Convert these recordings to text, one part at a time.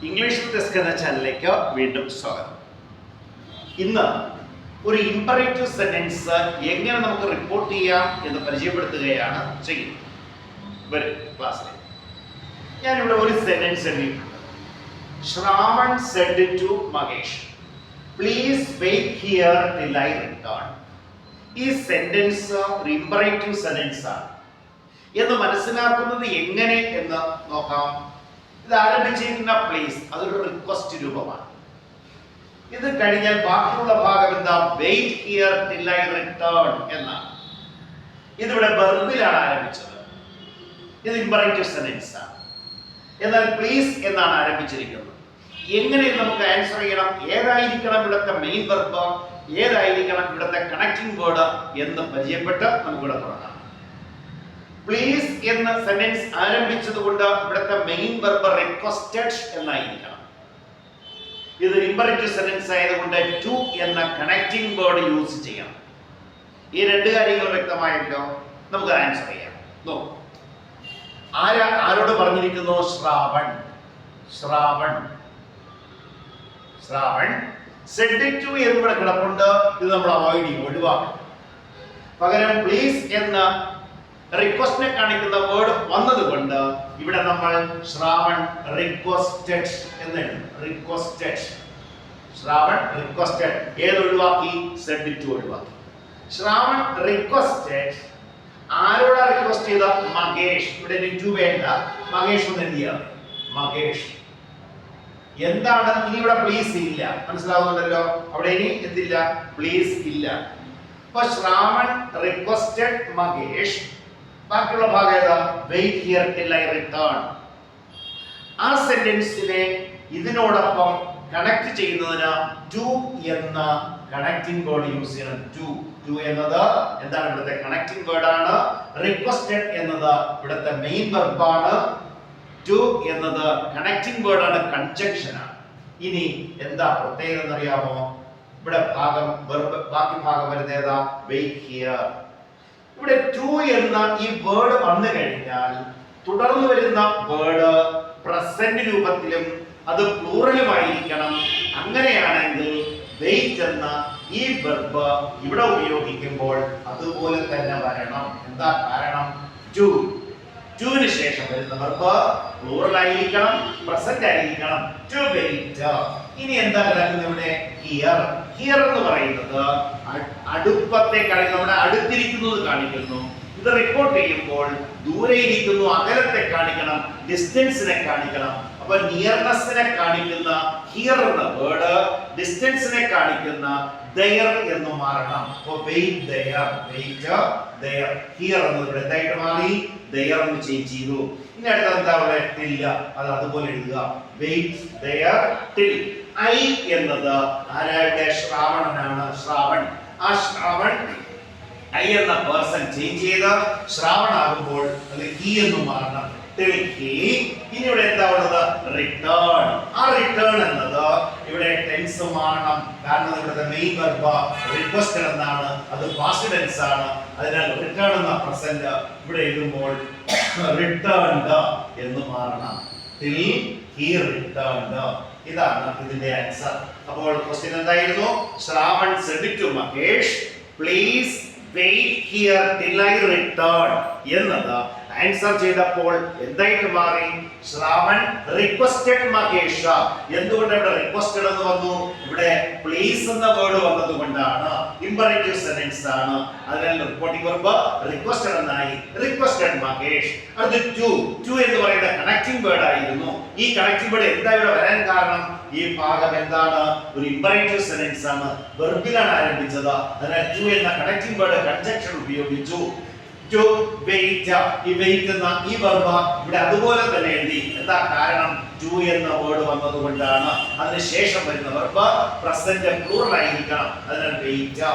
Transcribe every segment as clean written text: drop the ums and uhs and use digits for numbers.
English desk എന്ന ചാനലിലേക്ക് വീണ്ടും സ്വാഗതം. ഇന്ന് ഒരു ഇമ്പറേറ്റീവ് സെന്റൻസ് എങ്ങനെ നമുക്ക് റിപ്പോർട്ട് ചെയ്യാം എന്ന് പരിചയപ്പെടുത്തുകയാണ് ചെയ്യുന്നത്. വരും ക്ലാസ്സിൽ ഞാനിവിടെ ഒരു സെന്റൻസ് എഴുതിയിട്ടുണ്ട്. Shravan said to Mahesh, please wait here till I return. ഈ സെന്റൻസ് ഒരു ഇമ്പറേറ്റീവ് സെന്റൻസ് ആണ് എന്ന് മനസ്സിലാക്കുന്നത് എങ്ങനെ എന്ന് നോക്കാം. ഇത് ആരംഭിച്ചിരിക്കുന്ന പ്ലീസ് അതൊരു റിക്വസ്റ്റ് രൂപമാണ്. ഇത് കഴിഞ്ഞാൽ ബാക്കിയുള്ള ഭാഗം എന്താ? Wait here till I return എന്നാണ്. ഇതിവിടെ വെർബിലാണ് ആരംഭിച്ചത്. ഇത് ഇമ്പറേറ്റീവ് സെന്റൻസ് ആണ്. എന്നാൽ പ്ലീസ് എന്നാണ് ആരംഭിച്ചിരിക്കുന്നത്. എങ്ങനെ നമുക്ക് ആൻസർ ചെയ്യണം? ഏതായിരിക്കണം ഇവിടുത്തെ മെയിൻ വെർബ്, ഏതായിരിക്കണം ഇവിടുത്തെ കണക്റ്റിംഗ് വേർഡ് എന്ന് പരിചയപ്പെട്ട് നമുക്കിവിടെ തുടങ്ങാം. പ്ലീസ് എന്ന സെന്റൻസ് ആരംഭിച്ചതുകൊണ്ട് ഇവിടുത്തെ മെയിൻ വെർബ് റിക്വസ്റ്റഡ് എന്നായിരിക്കണം. ഇത് ഇമ്പറേറ്റീവ് സെന്റൻസ് ആയതുകൊണ്ട് ടു എന്ന കണക്റ്റിംഗ് വേർഡ് യൂസ് ചെയ്യണം. ഈ രണ്ട് കാര്യങ്ങൾ വ്യക്തമായല്ലോ. നമുക്ക് ആൻസർ ചെയ്യാം. നോക്കൂ, ആരോട് പറഞ്ഞിരിക്കുന്നു? ശ്രാവൺ. ശ്രാവൺ ശ്രാവൺ സെഡ് ടു എന്നിവിടെ കിടപ്പുണ്ട്. ഇത് നമ്മൾ അവോയ്ഡ് ചെയ്യും, ഒഴിവാക്കും. പകരം പ്ലീസ് എന്ന റിക്വസ്റ്റിനെ കാണിക്കുന്ന വേർഡ് വന്നതുകൊണ്ട് ഇവിടെ നമ്മൾ ശ്രാവൺ റിക്വസ്റ്റഡ് എന്ന് എഴുതും. Requested, Shravan requested. ഏത് ഒഴിവാക്കി? സെഡ് ടു ഒഴിവാക്കി. ശ്രാവൺ റിക്വസ്റ്റഡ് ആരോടാ റിക്വസ്റ്റ് ചെയ്ത? മഹേഷ്. ഇവിടെ ടു വേണ്ട, മഹേഷ് ഒന്ന് എന്ത് ചെയ്യാം? മഹേഷ്. എന്താണ് ഇനി ഇവിടെ? പ്ലീസ് ഇല്ല. മനസ്സിലാവുന്നുണ്ടല്ലോ. അവിടെ ഇനി എന്തില്ല? പ്ലീസ് ഇല്ല. അപ്പൊ ശ്രാവൺ റിക്വസ്റ്റഡ് മഹേഷ്. ബാക്കിയുള്ള ഭാഗം ഏതാ? Wait here till I return. ആ സെന്റൻസിനെ ഇതിനോടൊപ്പം കണക്ട് ചെയ്യുന്നതിന് ടു എന്ന കണക്റ്റിംഗ് വേർഡ് യൂസ് ചെയ്യണം. ടു എന്നത് എന്താണ്? ഇവിടുത്തെ കണക്റ്റിംഗ് വേർഡ് ആണ്. റിക്വസ്റ്റഡ് എന്നത് ഇവിടുത്തെ മെയിൻ വെർബ് ആണ്. ടു എന്നത് കണക്റ്റിംഗ് വേർഡ് ആണ്, കൺജങ്ഷൻ ആണ്. ഇനി എന്താ പ്രത്യേകത എന്നറിയാമോ? ഇവിടെ ഭാഗം വെർബ്, ബാക്കി ഭാഗം വരുന്നത് ഏതാ? Wait here. ഇവിടെ ടു എന്ന ഈ വേർഡ് വന്നു കഴിഞ്ഞാൽ തുടർന്ന് വരുന്ന വേർഡ് പ്രസന്റ് രൂപത്തിലും അത് പ്ലൂറലുമായിരിക്കണം. അങ്ങനെയാണെങ്കിൽ വെയിറ്റ് എന്ന ഈ വെർബ് ഇവിടെ ഉപയോഗിക്കുമ്പോൾ അതുപോലെ തന്നെ വരണം. എന്താ കാരണം? ടു. ടുവിന് ശേഷം വരുന്ന വെർബ് പ്ലൂറൽ ആയിരിക്കണം, പ്രസന്റ് ആയിരിക്കണം. To wait. ഇനി എന്താ കിടക്കുന്നത് ഇവിടെ? ഹിയർ. ഹിയർ എന്ന് പറയുന്നത് അടുപ്പത്തെ നമ്മുടെ അടുത്തിരിക്കുന്നത് കാണിക്കുന്നു. ഇത് റിപ്പോർട്ട് ചെയ്യുമ്പോൾ ദൂരെ ഇരിക്കുന്നു, അകലത്തെ കാണിക്കണം, ഡിസ്റ്റൻസിനെ കാണിക്കണം. അപ്പൊ നിയർനെസ്സിനെ കാണിക്കുന്ന ഹിയർ എന്ന വേർഡ് ഡിസ്റ്റൻസിനെ കാണിക്കുന്ന ദയർ എന്ന് മാറണം. അപ്പൊ wait there, wait there. Here എന്നത് എന്തായിട്ട് മാറി? ദയർ എന്ന് ചേഞ്ച് ചെയ്തു. ഇനി അടുത്ത എന്താ പറയുക? ടിൽ. അത് അതുപോലെ എഴുതുക. Wait there till. ഐ എന്നത് ആരായുടെ? ശ്രാവണനാണ്. ശ്രാവൺ. ആ ശ്രാവൺ ഐ എന്ന പേഴ്സൺ ചേഞ്ച് ചെയ്ത് ശ്രാവൺ ആകുമ്പോൾ അത് ഹി എന്ന് മാറണം. Till he. ഇനി ഇവിടെ എന്താ ഉള്ളത്? റിട്ടേൺ. ആ റിട്ടേൺ എന്നത് ഇവിടെ ടെൻസ് മാറണം. കാരണം ഇവിടുത്തെ മെയിൻ വെർബ് റിക്വസ്റ്റഡ് എന്നാണ്, അത് പാസ്റ്റ് ടെൻസ് ആണ്. അതിനാൽ റിട്ടേൺ എന്ന പ്രസന്റ് ഇവിടെ എഴുതുമ്പോൾ റിട്ടേൺഡ് എന്ന് മാറണം. Till he returned. ഇതാണ് ഇതിന്റെ ആൻസർ. അപ്പോൾ ക്വസ്റ്റ്യൻ എന്തായിരുന്നു? Shravan said to Mahesh, please wait here till I return എന്നത് ആൻസർ ചെയ്തപ്പോൾ എന്തായിട്ട് മാറി? ശ്രാവൺ റിക്വസ്റ്റഡ് മഹേഷ. എന്തുകൊണ്ട് ഇവിടെ റിക്വസ്റ്റഡ് എന്ന് വന്നു? ഇവിടെ പ്ലീസ് എന്ന വേർഡ് വന്നതുകൊണ്ടാണ്. ഇമ്പറേറ്റീവ് സെന്റൻസ് ആണ്. അതിനാൽ റിപ്പോർട്ടിംഗ് വെർബ് റിക്വസ്റ്റഡ് എന്നായി. റിക്വസ്റ്റഡ് മഹേഷ്. അത് ടു എന്ന് പറയുന്ന കണക്റ്റിംഗ് വേർഡ് ആയിരുന്നു. ഈ കണക്റ്റിംഗ് വേർഡ് എന്താ ഇവിടെ വരാൻ കാരണം? ഈ ഭാഗം എന്താണ്? ഒരു ഇമ്പറേറ്റീവ് സെന്റൻസ് ആണ്, വെർബിലാണ് ആരംഭിച്ചത്. അതിനാൽ ടു എന്ന കണക്റ്റിംഗ് വേർഡ് കൺജങ്ഷൻ ഉപയോഗിച്ചു. To wait. ഈ വെയിറ്റ് എന്ന ഈ വെർബ് ഇവിടെ അതുപോലെ തന്നെ എഴുതി. എന്താ കാരണം? ടു എന്ന വേർഡ് വന്നതുകൊണ്ടാണ്. അതിനുശേഷം വരുന്ന വെർബ് പ്രസന്റ് പ്ലൂറൽ ആയിരിക്കണം. അതിനാൽ വെയിറ്റ്.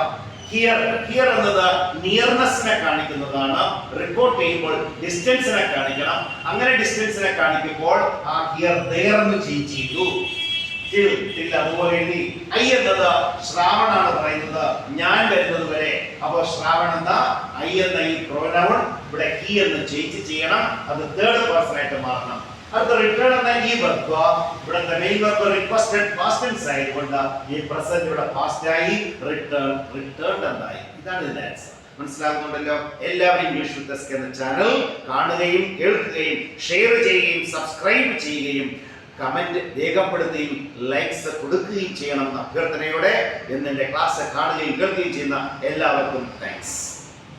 ഹിയർ. ഹിയർ എന്നത് നിയർനെസ്സിനെ കാണിക്കുന്നതാണ്. റിപ്പോർട്ട് ചെയ്യുമ്പോൾ ഡിസ്റ്റൻസിനെ കാണിക്കണം. അങ്ങനെ ഡിസ്റ്റൻസിനെ കാണിക്കുമ്പോൾ ആ ഹിയർ ദയർ എന്ന് ചേഞ്ച് ചെയ്തു. അതുപോലെ എഴുതി. ഐ എന്നത് ശ്രാവണാണ് പറയുന്നത്, ഞാൻ വരുന്നത് വരെ. അപ്പൊ ശ്രാവൺ എന്ന ഐ എന്ന ഈ പ്രോനൗൺ ഇവിടെ ഹി എന്ന് ചേഞ്ച് ചെയ്യണം. അത് തേർഡ് പേഴ്സൺ ആയിട്ട് മാറണം. അടുത്ത റിട്ടേൺ എന്ന ഈ വെർബ് ഇവിടുത്തെ main verb requested past tense ആയതുകൊണ്ട് ഈ പ്രസന്റ് ഇവിടെ പാസ്റ്റ് ആയി റിട്ടേൺ എന്നായി. ഇതാണ് ഇതിന്റെ ആൻസർ. മനസ്സിലാകുന്നുണ്ടല്ലോ? എല്ലാവരും ഇംഗ്ലീഷ് വിത്ത് എസ് എന്ന ചാനൽ കാണുകയും കേൾക്കുകയും ഷെയർ ചെയ്യുകയും സബ്സ്ക്രൈബ് ചെയ്യുകയും കമന്റ് രേഖപ്പെടുത്തുകയും ലൈക്സ് കൊടുക്കുകയും ചെയ്യണം എന്ന അഭ്യർത്ഥനയോടെ എന്നെ ക്ലാസ് കാണുകയും കേൾക്കുകയും ചെയ്യുന്ന എല്ലാവർക്കും താങ്ക്സ്.